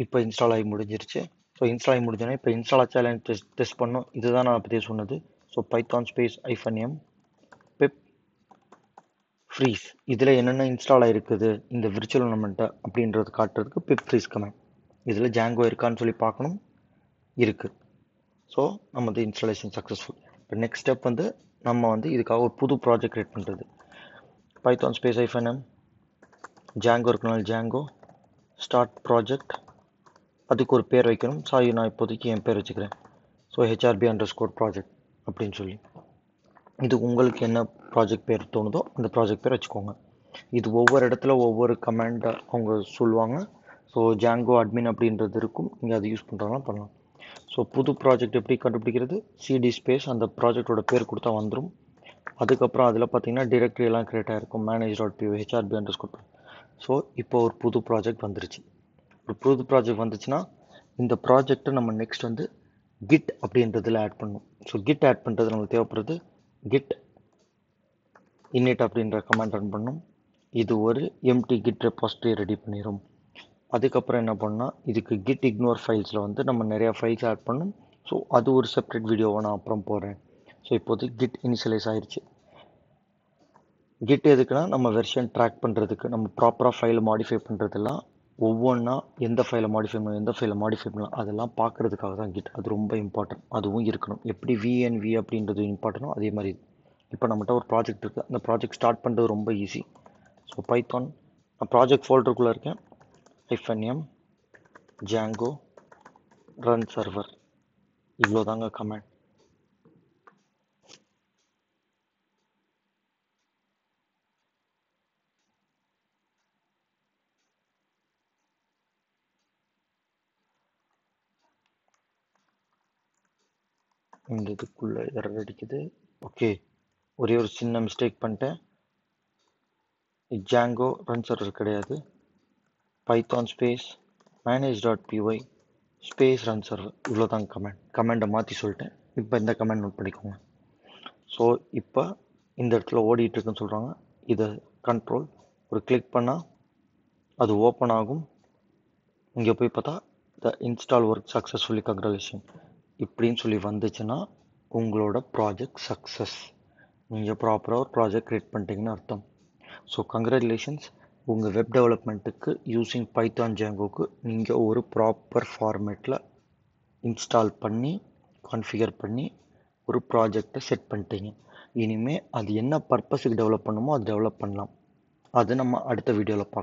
இப்போ இன்ஸ்டால் ஆகி முடிஞ்சிருச்சு. ஸோ இன்ஸ்டால் ஆகி முடிஞ்சோடனே இப்போ இன்ஸ்டால் ஆச்சாலும் டெஸ்ட் பண்ணோம். இதுதான் நான் பற்றி சொன்னது. So Python space -m pip freeze. இதில் என்னென்ன இன்ஸ்டால் ஆகிருக்குது இந்த விர்ச்சுவல் என்விரான்மெண்ட்டை அப்படின்றது காட்டுறதுக்கு pip freeze கமெண்ட். இதில் ஜாங்கோ இருக்கான்னு சொல்லி பார்க்கணும். இருக்குது. ஸோ நம்ம இன்ஸ்டாலேஷன் சக்ஸஸ்ஃபுல். இப்போ நெக்ஸ்ட் ஸ்டெப் வந்து நம்ம வந்து இதுக்காக ஒரு புது ப்ராஜெக்ட் கிரியேட் பண்ணுறது. பைத்தான் ஸ்பேஸ் -m ஜாங்கோ இருக்கனால ஜாங்கோ ஸ்டார்ட் ப்ராஜெக்ட். அதுக்கு ஒரு பேர் வைக்கணும். சாரி, நான் இப்போதைக்கு என் பேர் வச்சுக்கிறேன். ஸோ HRB_project அப்படின்னு சொல்லி. இது உங்களுக்கு என்ன ப்ராஜெக்ட் பேர் தோணுதோ அந்த ப்ராஜெக்ட் பேர் வச்சுக்கோங்க. இது ஒவ்வொரு இடத்துல ஒவ்வொரு கமெண்டை அவங்க சொல்லுவாங்க. ஸோ ஜாங்கோ அட்மின் அப்படின்றது இருக்கும். நீங்கள் அதை யூஸ் பண்ணுறாங்கன்னா பண்ணலாம். ஸோ புது ப்ராஜெக்ட் எப்படி கண்டுபிடிக்கிறது? CD ஸ்பேஸ் அந்த ப்ராஜெக்டோட பேர் கொடுத்தா வந்துடும். அதுக்கப்புறம் அதில் பார்த்தீங்கன்னா டிரெக்டரி எல்லாம் கிரியேட் ஆகிருக்கும். manage.py HRB_. ஸோ இப்போ ஒரு புது ப்ராஜெக்ட் வந்துருச்சு. ஒரு புது ப்ராஜெக்ட் வந்துச்சுன்னா இந்த ப்ராஜெக்டை நம்ம நெக்ஸ்ட் வந்து கிட் அப்படின்றதுல ஆட் பண்ணணும். ஸோ கிட் ஆட் பண்ணுறது நமக்கு தேவைப்படுறது கிட் init அப்படின்ற கமாண்ட் ரன் பண்ணணும். இது ஒரு எம்டி கிட் ரெபாசிட்டரி ரெடி பண்ணிடும். அதுக்கப்புறம் என்ன பண்ணால் இதுக்கு கிட் இக்னோர் ஃபைல்ஸில் வந்து நம்ம நிறையா ஃபைல்ஸ் ஆட் பண்ணணும். ஸோ அது ஒரு செப்பரேட் வீடியோவை நான் அப்புறம் போடுறேன். ஸோ இப்போதைக்கு கிட் இனிஷியலைஸ் ஆயிடுச்சு. கிட் எதுக்குன்னா நம்ம வெர்ஷன் ட்ராக் பண்ணுறதுக்கு, நம்ம ப்ராப்பராக ஃபைலை மாடிஃபை பண்ணுறதெல்லாம் ஒவ்வொன்றா எந்த ஃபைலை மாடிஃபை பண்ணணும், எந்த ஃபைலை மாடிஃபை பண்ணலாம் அதெல்லாம் பார்க்குறதுக்காக தான் கிட். அது ரொம்ப இம்பார்ட்டன்ட். அதுவும் இருக்கணும். எப்படி VNV அப்படின்றது இம்பார்ட்டனோ அதே மாதிரி. இப்போ நம்மகிட்ட ஒரு ப்ராஜெக்ட் இருக்குது. அந்த ப்ராஜெக்ட் ஸ்டார்ட் பண்ணுறது ரொம்ப ஈஸி. ஸோ பைத்தான் நான் ப்ராஜெக்ட் ஃபோல்டருக்குள்ளே இருக்கேன். -m ஜாங்கோ ரன் சர்வர் இவ்வளோ தாங்க கமெண்ட். இந்த இதுக்குள்ளே எரர் அடிக்குது. ஓகே, ஒரே ஒரு சின்ன மிஸ்டேக் பண்ணிட்டேன். ஜாங்கோ ரன் சர்வர் கிடையாது. Python space manage.py space run server இவ்வளோ தான் கமெண்டை மாற்றி சொல்லிட்டேன். இப்போ இந்த கமெண்ட் நோட் பண்ணிக்கோங்க. ஸோ இப்போ இந்த இடத்துல ஓடிட்டு இருக்குன்னு சொல்கிறாங்க. இதை கண்ட்ரோல் ஒரு கிளிக் பண்ணால் அது ஓப்பன் ஆகும். இங்கே போய் பார்த்தா த இன்ஸ்டால் ஒர்க் சக்ஸஸ்ஃபுல்லி கங்க்ராச்சுலேஷன் இப்படின்னு சொல்லி வந்துச்சுன்னா உங்களோட ப்ராஜெக்ட் சக்ஸஸ். நீங்கள் ப்ராப்பராக ஒரு ப்ராஜெக்ட் க்ரியேட் பண்ணிட்டீங்கன்னு அர்த்தம். ஸோ கங்க்ராச்சுலேஷன்ஸ், உங்கள் வெப் டெவலப்மெண்ட்டுக்கு யூஸிங் பைத்தான் ஜாங்கோக்கு நீங்கள் ஒரு ப்ராப்பர் ஃபார்மேட்டில் இன்ஸ்டால் பண்ணி கான்ஃபிகர் பண்ணி ஒரு ப்ராஜெக்டை செட் பண்ணிட்டீங்க. இனிமேல் அது என்ன பர்பஸுக்கு டெவலப் பண்ணுமோ அது டெவலப் பண்ணலாம். அது நம்ம அடுத்த வீடியோவில் பார்க்கலாம்.